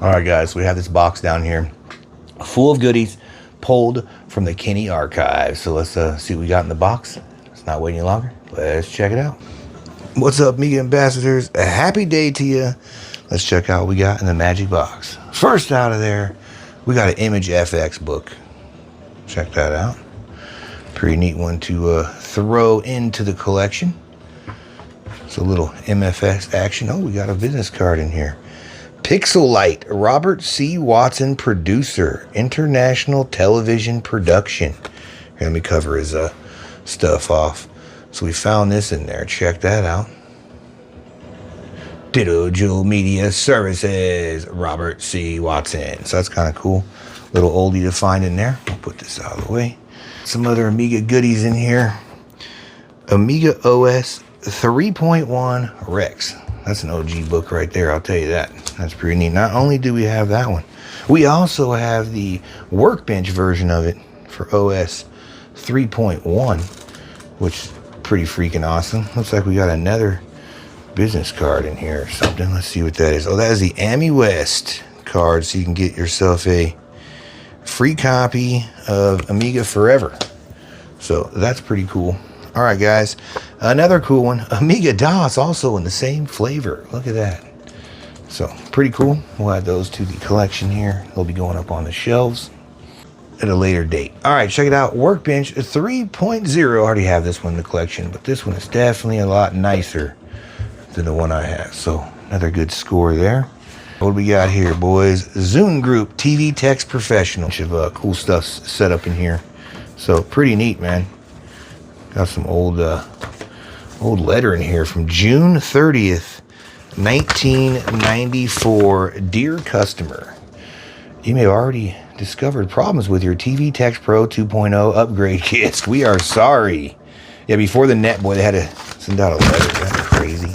All right, guys, we have this box down here full of goodies pulled from the Kenny archive. So let's see what we got in the box. Let's not wait any longer. Let's check it out. What's up, Amiga Ambassadors? A happy day to you. Let's check out what we got in the magic box. First out of there, we got an Image FX book. Check that out. Pretty neat one to throw into the collection. It's a little MFX action. Oh, we got a business card in here. Pixel Light, Robert C. Watson, producer, international television production. Here, let me cover his stuff off. So we found this in there. Check that out. Digital Media Services, Robert C. Watson. So that's kind of cool. Little oldie to find in there. I'll put this out of the way. Some other Amiga goodies in here. Amiga OS 3.1 Rex. That's an OG book right there, I'll tell you that. That's pretty neat. Not only do we have that one, we also have the Workbench version of it for OS 3.1, which is pretty freaking awesome. Looks like we got another business card in here or something. Let's see what that is. Oh, that is the Ami West card, so you can get yourself a free copy of Amiga Forever. So that's pretty cool. All right, guys, another cool one, Amiga DOS, also in the same flavor. Look at that. So pretty cool. We'll add those to the collection here. They'll be going up on the shelves at a later date. All right, check it out. Workbench 3.0. I already have this one in the collection, but this one is definitely a lot nicer than the one I have. So another good score there. What do we got here, boys? Zune Group TV Text Professional. Bunch of cool stuff set up in here. So pretty neat, man. Got some old letter in here from June 30th, 1994. Dear customer, you may have already discovered problems with your TV Text Pro 2.0 upgrade kits. We are sorry. Yeah, before the net, boy, they had to send out a letter. That's crazy.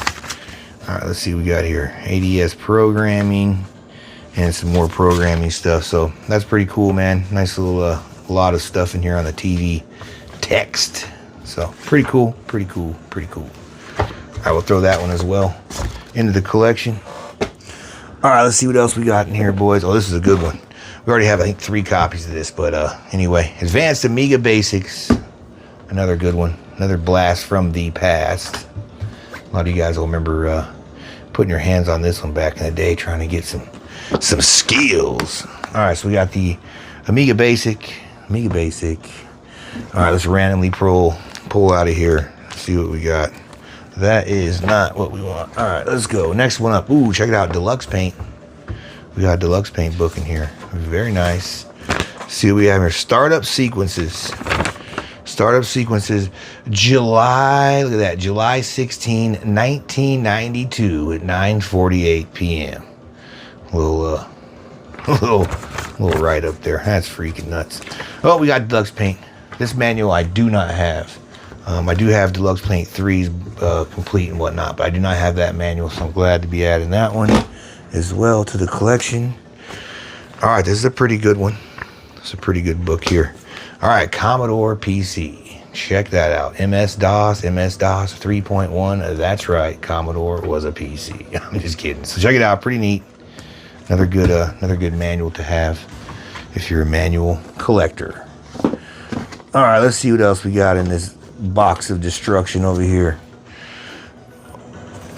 All right, let's see what we got here. ADS programming and some more programming stuff. So that's pretty cool, man. Nice little lot of stuff in here on the TV text. So pretty cool, pretty cool, pretty cool. I will throw that one as well into the collection. All right, let's see what else we got in here, boys. Oh, this is a good one. We already have, I think, 3 copies of this, but anyway, Advanced Amiga Basics. Another good one. Another blast from the past. A lot of you guys will remember putting your hands on this one back in the day, trying to get some skills. All right, so we got the Amiga Basic. All right, let's randomly pull out of here. See what we got. That is not what we want. All right, let's go. Next one up. Ooh, check it out. Deluxe Paint. We got a Deluxe Paint book in here. Very nice. See what we have here. Startup Sequences. July, look at that. July 16, 1992 at 9:48 p.m. Little right up there. That's freaking nuts. Oh, we got Deluxe Paint. This manual I do not have. I do have Deluxe Paint 3s complete and whatnot, but I do not have that manual, so I'm glad to be adding that one as well to the collection. All right, this is a pretty good one. It's a pretty good book here. All right, Commodore PC. Check that out. MS-DOS 3.1. That's right, Commodore was a PC. I'm just kidding. So check it out. Pretty neat. Another good manual to have if you're a manual collector. All right, let's see what else we got in this box of destruction over here.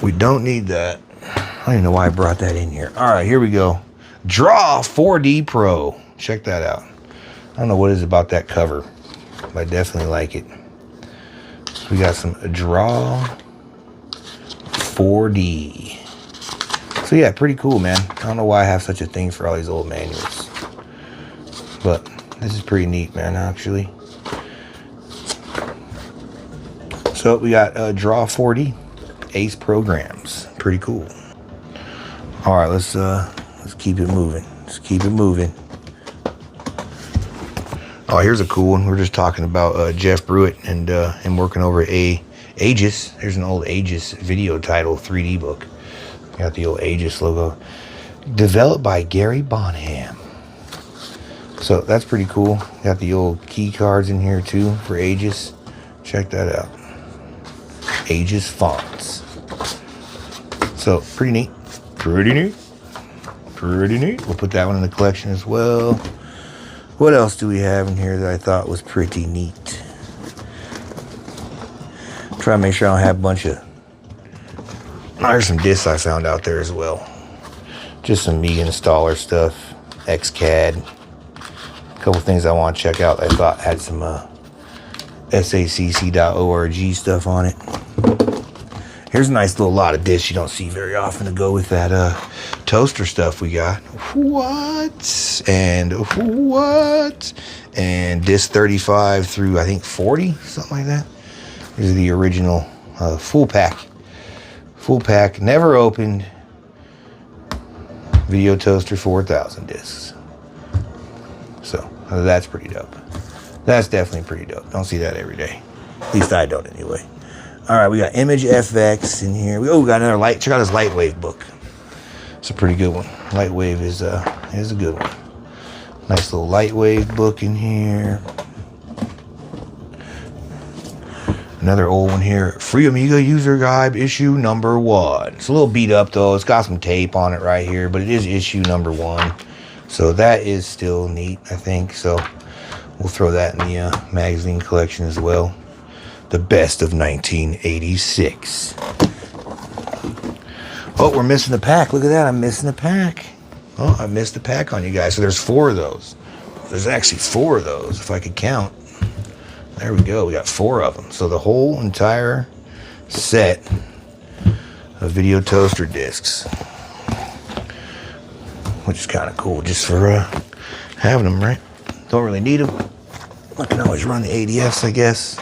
We don't need that. I don't even know why I brought that in here. All right, here we go. Draw 4D Pro. Check that out. I don't know what it is about that cover, but I definitely like it. So we got some Draw 4D. So yeah, pretty cool, man. I don't know why I have such a thing for all these old manuals, but this is pretty neat, man, actually. So we got Draw 4D, Ace programs. Pretty cool. All right, let's keep it moving. Let's keep it moving. Oh, here's a cool one. We're just talking about Jeff Brewitt and him working over Aegis. Here's an old Aegis video title 3D book. Got the old Aegis logo. Developed by Gary Bonham. So that's pretty cool. Got the old key cards in here too for Aegis. Check that out. Aegis fonts. So pretty neat. Pretty Pretty neat. We'll put that one in the collection as well. What else do we have in here that I thought was pretty neat? Try to make sure I don't have a bunch of... There's some discs I found out there as well. Just some Amiga installer stuff. XCAD. A couple things I want to check out that I thought had some sacc.org stuff on it. Here's a nice little lot of discs you don't see very often to go with that toaster stuff we got. What? And what? And disc 35 through, I think, 40, something like that. These are the original full pack. Full pack, never opened video toaster 4000 discs. So that's pretty dope. That's definitely pretty dope. Don't see that every day. At least I don't anyway. All right, we got Image FX in here. We got another light. Check out this Lightwave book. It's a pretty good one. Lightwave is a good one. Nice little Lightwave book in here. Another old one here. Free Amiga User Guide, issue number 1. It's a little beat up though. It's got some tape on it right here, but it is issue number 1. So that is still neat, I think. So we'll throw that in the magazine collection as well. The best of 1986. Oh, we're missing a pack. Look at that. I'm missing a pack. Oh, I missed a pack on you guys. So there's 4 of those. There's actually 4 of those, if I could count. There we go. We got 4 of them. So the whole entire set of video toaster discs, which is kind of cool just for having them, right? Don't really need them. I can always run the ADS, I guess.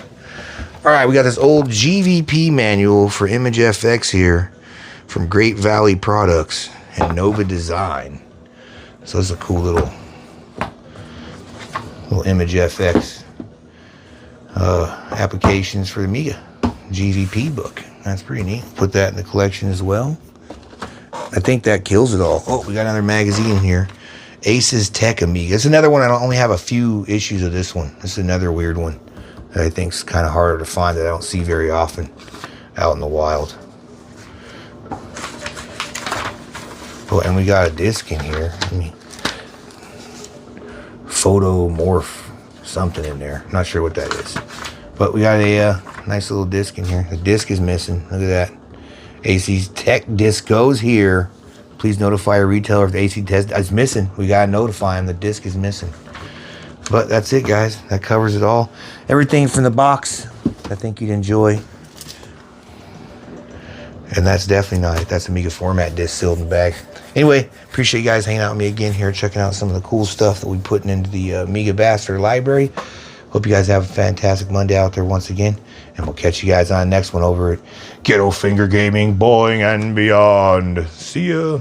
All right, we got this old GVP manual for Image FX here from Great Valley Products and Nova Design. So this is a cool little Image FX applications for the Amiga GVP book. That's pretty neat. Put that in the collection as well. I think that kills it all. Oh, we got another magazine here. Aces Tech Amiga. It's another one. I only have a few issues of this one. This is another weird one that I think is kind of harder to find, that I don't see very often out in the wild. Oh, and we got a disc in here. Photomorph something in there. I'm not sure what that is. But we got a nice little disc in here. The disc is missing. Look at that. AC Tech disc goes here. Please notify a retailer if the AC test is missing. We got to notify them the disc is missing. But that's it, guys. That covers it all. Everything from the box I think you'd enjoy. And that's definitely not it. That's Amiga format disc sealed in the bag. Anyway, appreciate you guys hanging out with me again here, checking out some of the cool stuff that we're putting into the Amiga Ambassador Library. Hope you guys have a fantastic Monday out there once again. And we'll catch you guys on the next one over at Ghetto Finger Gaming, Boing and Beyond. See ya.